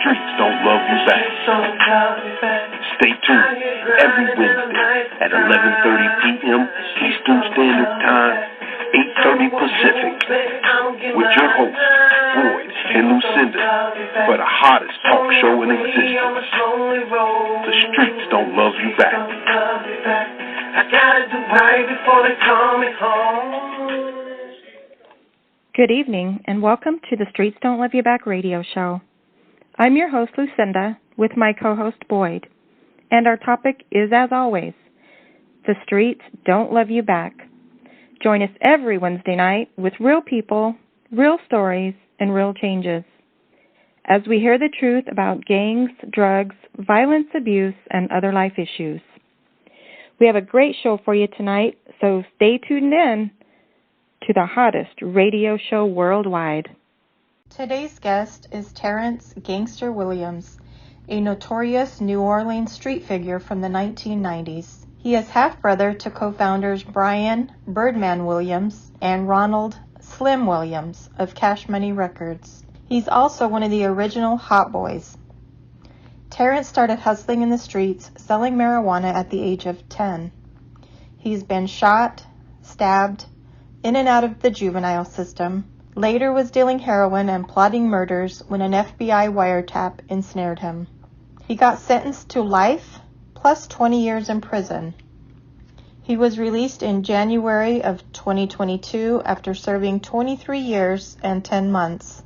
streets don't love you back. Stay tuned every Wednesday at 11:30 p.m. Eastern Standard Time, 8:30 Pacific, with your hosts, Boyd and Lucinda, for the hottest talk show in existence. The streets don't love you back. I gotta do right before they call me home. Good evening, and welcome to the Streets Don't Love You Back radio show. I'm your host, Lucinda, with my co-host, Boyd, and our topic is, as always, the streets don't love you back. Join us every Wednesday night with real people, real stories, and real changes, as we hear the truth about gangs, drugs, violence, abuse, and other life issues. We have a great show for you tonight, so stay tuned in to the hottest radio show worldwide. Today's guest is Terrance Gangsta Williams, a notorious New Orleans street figure from the 1990s. He is half-brother to co-founders Brian Birdman Williams and Ronald Slim Williams of Cash Money Records. He's also one of the original Hot Boys. Terrance started hustling in the streets, selling marijuana at the age of 10. He's been shot, stabbed, in and out of the juvenile system, later was dealing heroin and plotting murders when an FBI wiretap ensnared him. He got sentenced to life plus 20 years in prison. He was released in January of 2022 after serving 23 years and 10 months.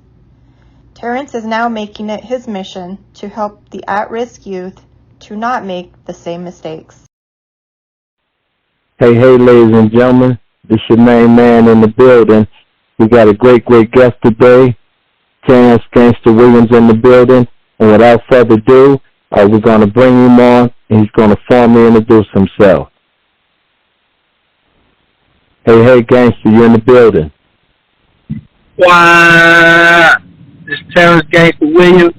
Terrance is now making it his mission to help the at-risk youth to not make the same mistakes. Hey, ladies and gentlemen. This your main man in the building. We got a great guest today, Terrance Gangsta Williams in the building. And without further ado, we're going to bring him on, and he's going to formally introduce himself. Hey, Gangsta, you in the building. Wow! This is Terrance Gangsta Williams.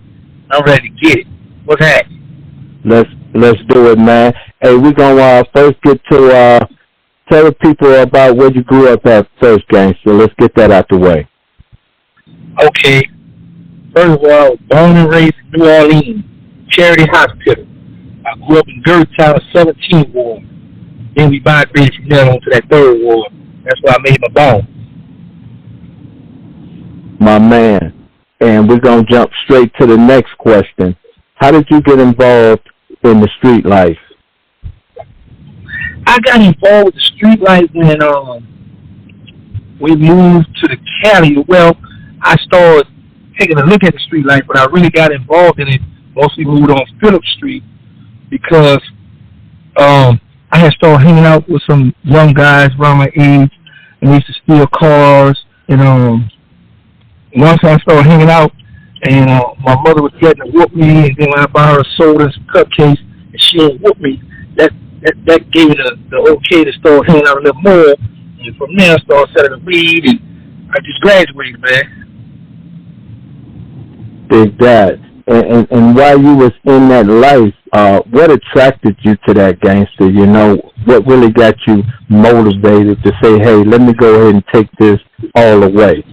I'm ready to get it. What's happening? Let's do it, man. Hey, we're going to first get to... tell the people about where you grew up at first, Gangsta. Let's get that out the way. Okay. First of all, I was born and raised in New Orleans, Charity Hospital. I grew up in Germantown, 17th Ward. Then we migrated from there on to that 3rd Ward. That's where I made my bone. My man. And we're going to jump straight to the next question. How did you get involved in the street life? I got involved with the street life when we moved to the county. Well, I started taking a look at the street life, but I really got involved in it. Mostly moved on Phillip Street because I had started hanging out with some young guys around my age, and they used to steal cars. And once I started hanging out, and my mother was getting to whoop me, and then when I buy her a soda and some cupcakes, and she didn't whoop me, that gave me the okay to start hanging out a little more. And from there, I started selling the weed, and I just graduated, man. Big that. And while you was in that life, what attracted you to that, Gangster? You know, what really got you motivated to say, hey, let me go ahead and take this all the way?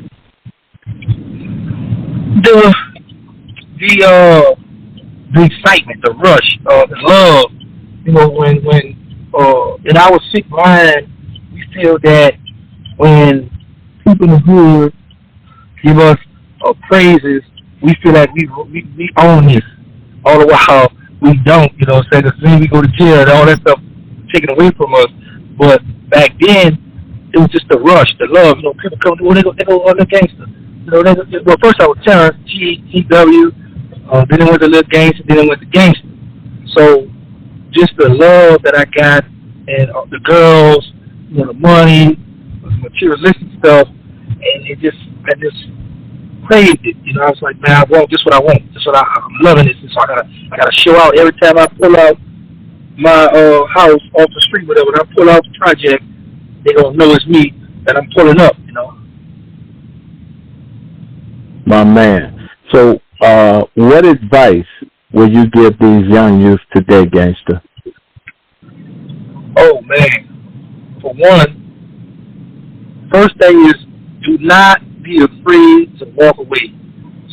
The excitement, the rush, the love. You know, when in our sick mind, we feel that when people in the hood give us praises, we feel like we own this. All the while, we don't, you know, say the thing we go to jail and all that stuff taken away from us. But back then, it was just the rush, the love. You know, people come to, they go, the gangster. You know, well, first I was Terrence, G-E-W, then it went to Little Gangster, then it went to Gangster. So, just the love that I got, and the girls, you know, the money, the materialistic stuff, and I just craved it. You know, I was like, man, I want just what I want. That's what I'm loving this. And so I gotta show out every time I pull out my house off the street, whatever. When I pull out the project, they gonna know it's me that I'm pulling up. You know. My man. So, what advice will you give these young youth today, Gangster? Oh, man. For one, first thing is do not be afraid to walk away.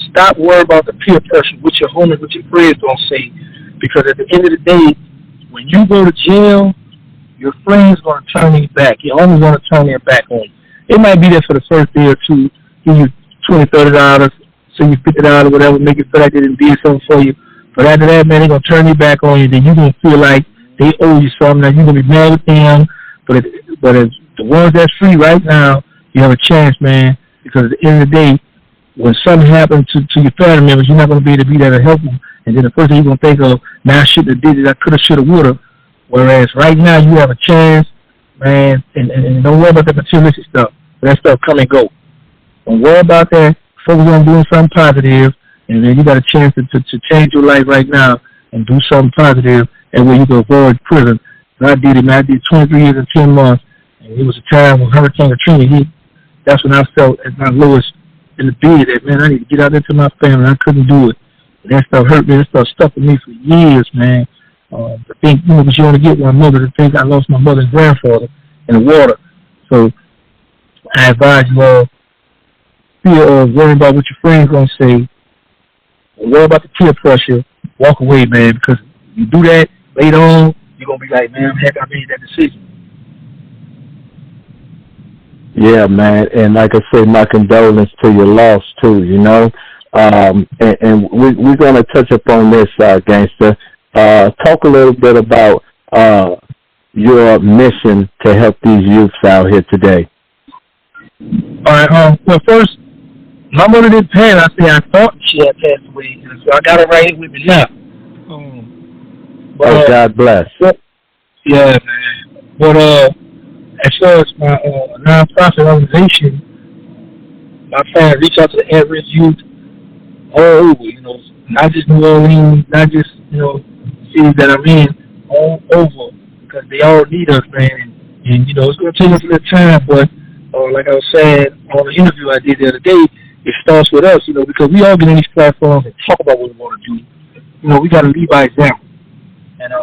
stop worrying about the peer pressure, what your homies, what your friends gonna say, because at the end of the day, when you go to jail, your friends gonna turn their back. Your homies gonna turn their back on you. It might be there for the first day or two, give you $20, $30, send you $50, whatever, make it feel like they didn't do something for you. But after that, man, they're gonna turn their back on you. Then you're gonna feel like they owe you something. Now you're gonna be mad with them. But as the ones that's free right now, you have a chance, man. Because at the end of the day, when something happens to your family members, you're not gonna be able to be there to help them. And then the first thing you're gonna think of, now I shouldn't have did it. I coulda, shoulda, woulda. Whereas right now you have a chance, man, and don't worry about the materialistic stuff. That stuff come and go. Don't worry about that. Focus on doing something positive, and then you got a chance to change your life right now and do something positive, and where you can avoid prison. And I did it, man. I did 23 years and 10 months, and it was a time when Hurricane Katrina hit. That's when I felt at my lowest in the bed that, man, I need to get out into my family. I couldn't do it. And that stuff hurt me. That stuff stuck with me for years, man. To think, because you only get one mother, to think I lost my mother and grandfather in the water. So I advise you all, fear of worrying about what your friends going to say, or worry about the peer pressure, walk away, man, because if you do that, later on, you're going to be like, man, heck, I made that decision. Yeah, man, and like I say, my condolence to your loss, too, you know. And we're going to touch upon this, Gangsta. Talk a little bit about your mission to help these youths out here today. All right. Well, first, my mother didn't pass. I thought she had passed away, and so I got her right here with me now. But, God bless. Yeah, man. But as far as my nonprofit organization, my plan to reach out to the at-risk youth all over, you know, not just New Orleans, not just, you know, cities that I'm in, all over, because they all need us, man. And you know, it's going to take us a little time, but like I was saying on the interview I did the other day, it starts with us, you know, because we all get on these platforms and talk about what we want to do. You know, we got to lead by example. And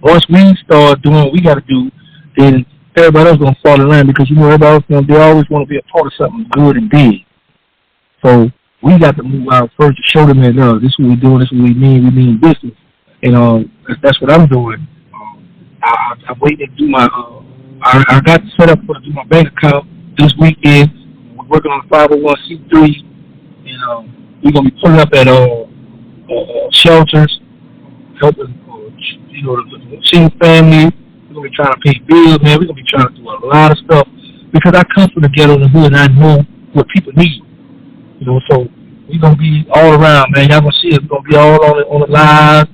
once we start doing what we got to do, then everybody else going to fall in line, because, you know, everybody else, they always want to be a part of something good and big. So we got to move out first to show them that, this is what we're doing, this is what we mean business. And that's what I'm doing. I'm waiting to do my, I got set up to do my bank account this weekend. We're working on 501c3, and we're going to be pulling up at shelters, helping, you know, the single family. We're going to be trying to pay bills, man. We're going to be trying to do a lot of stuff, because I come from the ghetto in the hood and I know what people need. You know, so we're going to be all around, man. Y'all going to see us. We're going to be all on the live.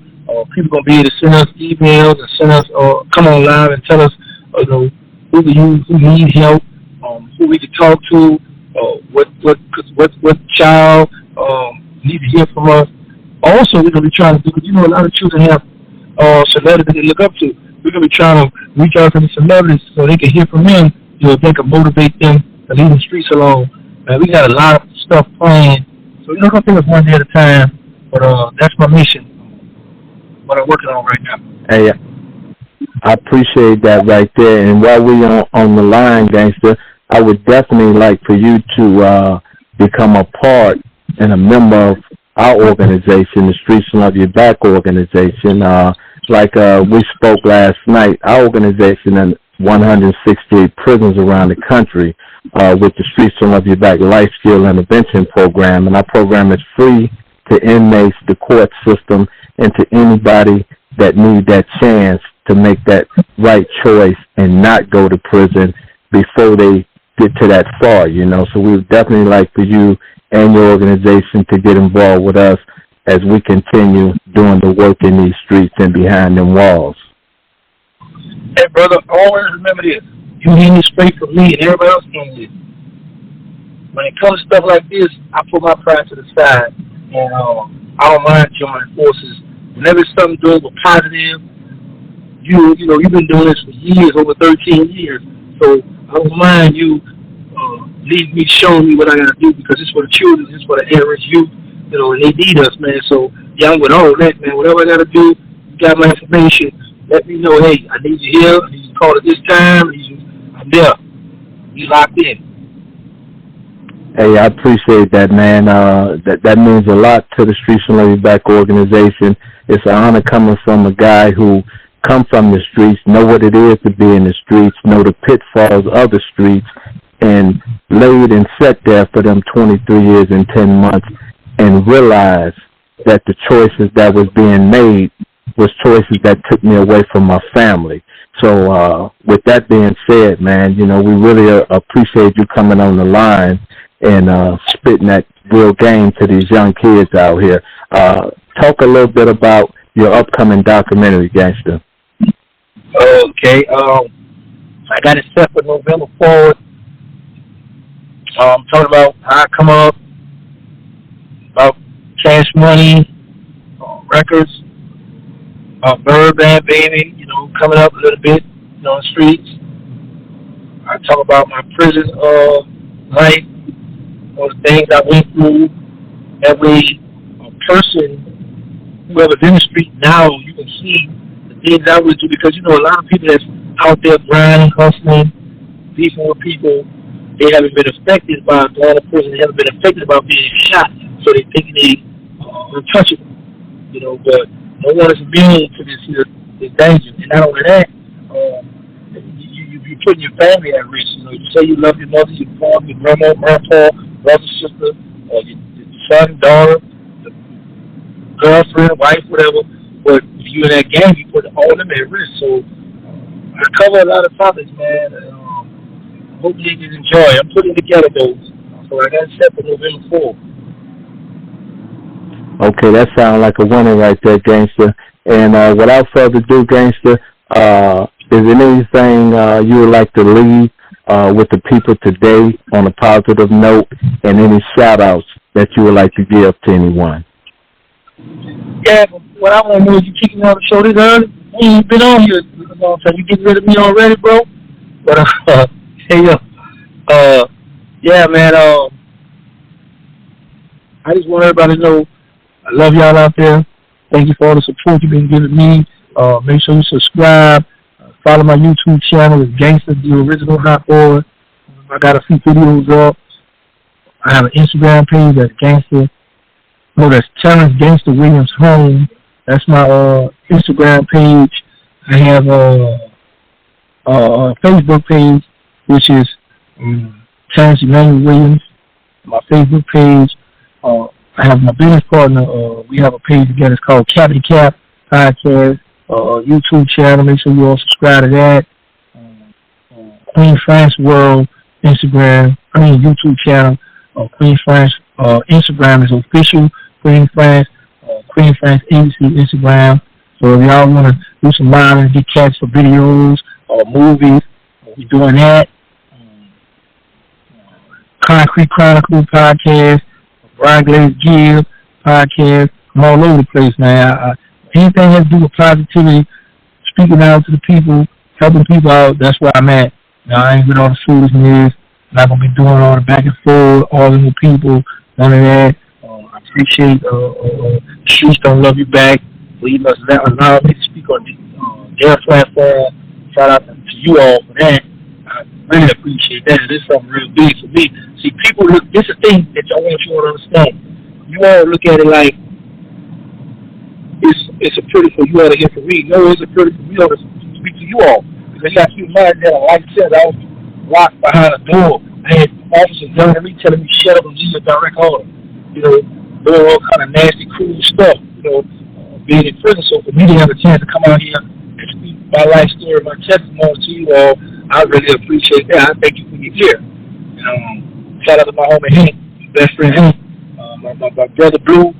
People going to be able to send us emails and send us, come on live and tell us, you know, who need help, who we can talk to, what child need to hear from us. Also, we're going to be trying to do, because, you know, a lot of children have celebrities they look up to. We're going to be trying to reach out to the celebrities so they can hear from them, you know, they can motivate them to leave the streets alone. We got a lot of stuff planned. So, you know, it's going to take us one day at a time, but that's my mission, what I'm working on right now. Hey, I appreciate that right there. And while we on the line, Gangsta, I would definitely like for you to become a part and a member of our organization, the Streets Love Your Back organization. Like we spoke last night, our organization in 168 prisons around the country with the Streets Love Your Back Life Skill Intervention Program. And our program is free to inmates, the court system, and to anybody that need that chance to make that right choice and not go to prison before they get to that far, you know. So we would definitely like for you and your organization to get involved with us as we continue doing the work in these streets and behind them walls. Hey, brother, always remember this. You hear me straight from me and everybody else hearing this. When it comes to stuff like this, I put my pride to the side, and I don't mind joining forces. Whenever it's something doing with positive, you know, you've been doing this for years, over 13 years. So I don't mind you leading me, showing me what I got to do, because it's for the children, it's for the at-risk youth, you know, and they need us, man. So, yeah, I'm with all that, man. Whatever I got to do, you got my information. Let me know, hey, I need you here. I need you to call at this time. I'm there. You locked in. Hey, I appreciate that, man. That means a lot to the Streets Don't Love You Back organization. It's an honor coming from a guy who come from the streets, know what it is to be in the streets, know the pitfalls of the streets, and laid and sat there for them 23 years and 10 months and realized that the choices that was being made was choices that took me away from my family. So with that being said, man, you know, we really appreciate you coming on the line and spitting that real game to these young kids out here. Talk a little bit about your upcoming documentary, Gangsta. Okay. I got it set for November 4th. Talking about how I come up, about Cash Money, records, Bird Band Baby, you know, coming up a little bit, you know, on the streets. I talk about my prison life, all the things I went through. That way, a person, whoever's in the street now, you can see the things I went through, because, you know, a lot of people that's out there grinding, hustling, beefing with people, they haven't been affected by going to prison. They haven't been affected by being shot, so they think they untouchable, you know. But no one is immune to this danger. And not only that, you're putting your family at risk. You know, you say you love your mother, your father, your grandma, grandpa, brother, sister, your son, daughter, girlfriend, wife, whatever. But if you're in that gang, you put all of them at risk. So I cover a lot of topics, man. Hope you can enjoy. I'm putting together those. So I got it set for November 4th. Okay, that sounds like a winner right there, Gangsta. And without further ado, Gangsta, is there anything you would like to leave with the people today on a positive note, and any shout-outs that you would like to give to anyone? Yeah, but what I want to know is you kicking me on the show this early. You ain't been on here a long time. You getting rid of me already, bro? But, hey, yo, yeah, man, I just want everybody to know I love y'all out there. Thank you for all the support you've been giving me. Make sure you subscribe. Follow my YouTube channel. It's Gangsta, the original Hot Boy. I got a few videos up. I have an Instagram page that's Gangsta. No, that's Terrance Gangsta Williams Home. That's my Instagram page. I have a Facebook page, which is Terrance Gangsta Williams. My Facebook page. I have my business partner. We have a page together. It's called Cappy Cap Podcast. YouTube channel. Make sure you all subscribe to that. Queen France World YouTube channel. Queen France Instagram is official. Queen France Agency Instagram. So if y'all want to do some live and get catch for videos or movies, we're doing that. Concrete Chronicle podcast, Brian Glaze Gill podcast. I'm all over the place, man. Anything that has to do with positivity, speaking out to the people, helping people out, that's where I'm at. Now, I ain't with all the foolishness. I'm not going to be doing all the back and forth, arguing with people, none of that. I appreciate Streets Don't Love You Back. Allow me to speak on their platform. Shout out to you all for that. I really appreciate that. This is something real big for me. See, people look, this is a thing that I want you all to understand. You all look at it like it's a pretty for you all to hear from me. No, it's a pretty for me all to speak to you all. Because you got to keep in mind that, like I said, I was locked behind a door. I had officers yelling at me, telling me shut up and leave a direct order. You know, doing all kind of nasty, cruel stuff. You know, being in prison. So for me to have a chance to come out here and speak my life story, my testimony to you all, I really appreciate that. I thank you for your ear. Shout out to my homie Hank, best friend Hank, my brother Blue.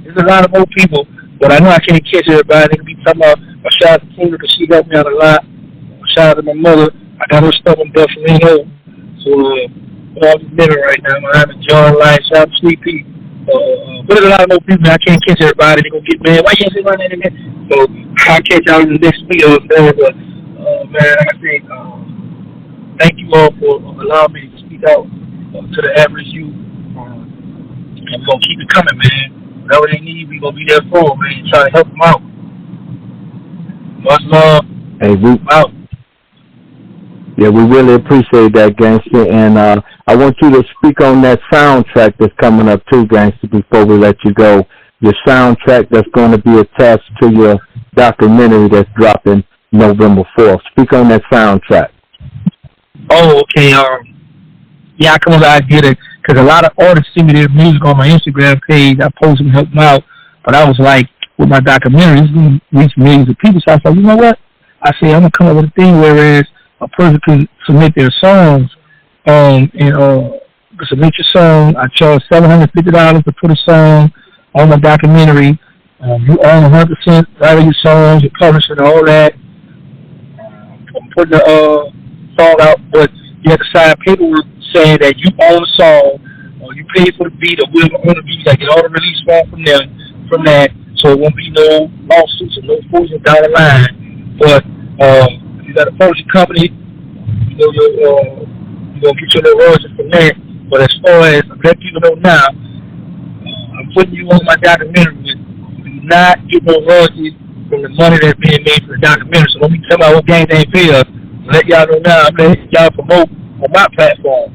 There's a lot of more people, but I know I can't catch everybody. They can be talking about my shout out to Tina because she helped me out a lot. Shout out to my mother. I got her stuff in Buffalo. So I'm living right now. I'm having John Light. Shout out to Sweet Pea. But there's a lot of more people. I can't catch everybody. They're going to get mad. Why you ain't saying that in there? So I'll catch y'all in the next video. But, man, like I said, thank you all for allowing me to speak out to the average youth. And we're going to keep it coming, man. Whatever they need, we're going to be there for them, man. Try to help them out. Much love. Hey, we out. Yeah, we really appreciate that, Gangsta. And I want you to speak on that soundtrack that's coming up too, Gangsta, before we let you go. Your soundtrack that's going to be attached to your documentary that's dropping November 4th. Speak on that soundtrack. Oh, okay. Yeah, I come up with the idea because a lot of artists send me their music on my Instagram page. I post them, help them out. But I was like, with my documentary, it's going to reach millions of people. So I was like, you know what? I say, I'm going to come up with a thing whereas a person can submit their songs and submit your song. I charge $750 to put a song on my documentary. You own 100% right of your songs, your publishing, all that. I'm putting the song out, but you have to sign paperwork saying that you own the song, or you pay for the beat, or whoever own the beat. You got to get all the release form from that, so it won't be no lawsuits or no fools down the line. But you got a publishing company, you know, you're going to get your little royalties from that. But as far as let people know now, I'm putting you on my documentary. You do not get no royalties from the money that's being made for the documentary. So don't be telling me what gang they pay us. Let y'all know now. I'm letting y'all promote on my platform.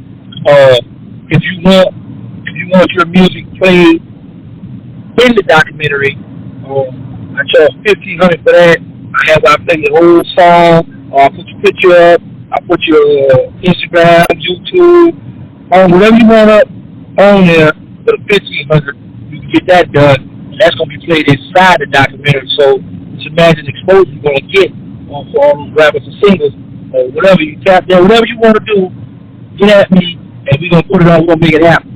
If you want your music played in the documentary, I charge $1,500 for that. I play the whole song. I put your picture up. I put your Instagram, YouTube, on whatever you want up on there for the $1,500. You can get that done. That's gonna be played inside the documentary. So just imagine the exposure you're gonna get for all those rappers and singers. Whatever you tap there, whatever you want to do, get at me, and we're going to put it on, we're going to make it happen.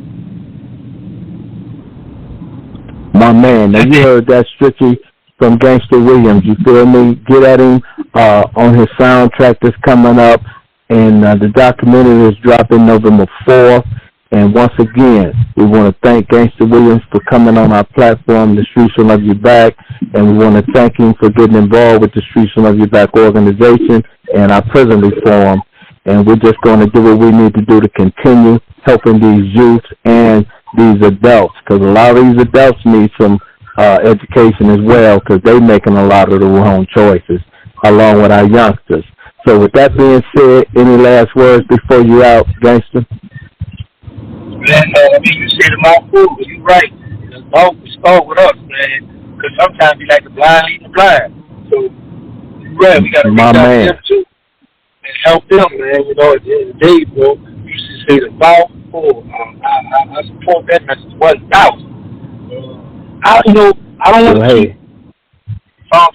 My man, now you heard that strictly from Gangsta Williams. You feel me? Get at him on his soundtrack that's coming up, and the documentary is dropping November 4th. And once again, we want to thank Gangsta Williams for coming on our platform, The Streets Will Love You Back, and we want to thank him for getting involved with the Streets Will Love You Back organization and our prison reform. And we're just going to do what we need to do to continue helping these youths and these adults, because a lot of these adults need some education as well, because they're making a lot of the wrong choices, along with our youngsters. So with that being said, any last words before you out, Gangsta? Man, you say the mouth fool, but you're right. The mouth will start with us, man, because sometimes we like the blind leading the blind. So, you're right, we got to reach out to them, too, and help them, man. You know, at the end of the day, bro, you used to say the mouth fool. I support that message 1,000. I don't want to keep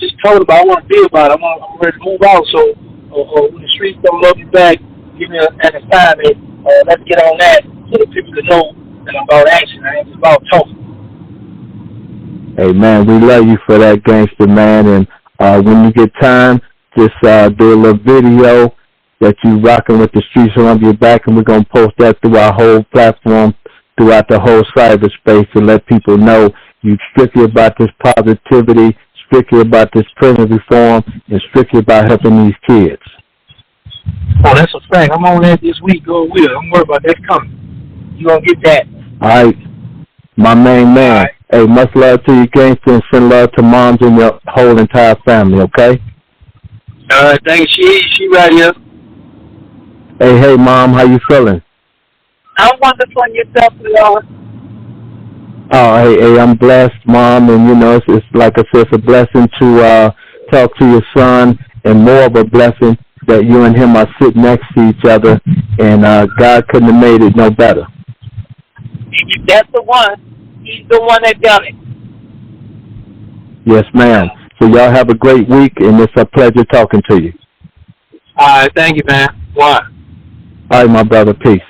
just telling about I want to be about it. I'm ready to move out, so when the streets don't love you back, give me an assignment. Let's get on that. So the people to know that I'm about action. I ain't about talking. Hey, man, we love you for that, Gangster, man. And when you get time, just do a little video that you rocking with the Streets Will Love You Back, and we're going to post that through our whole platform, throughout the whole cyberspace, to let people know you strictly about this positivity, strictly about this prison reform, and strictly about helping these kids. Oh, that's a fact. I'm on that this week. Go with it. I'm worried about that coming. You gonna get that. All right. My main man. Right. Hey, much love to you, Gangsta, and send love to moms and your whole entire family, okay? All right, thank you. She right here. Hey, Mom, how you feeling? I'm wonderful, and yourself, Lord. Oh, hey, I'm blessed, Mom, and, you know, it's like I said, it's a blessing to talk to your son, and more of a blessing that you and him are sitting next to each other, and God couldn't have made it no better. That's the one. He's the one that done it. Yes, ma'am. So y'all have a great week, and it's a pleasure talking to you. All right, thank you, man. Bye. All right, my brother. Peace.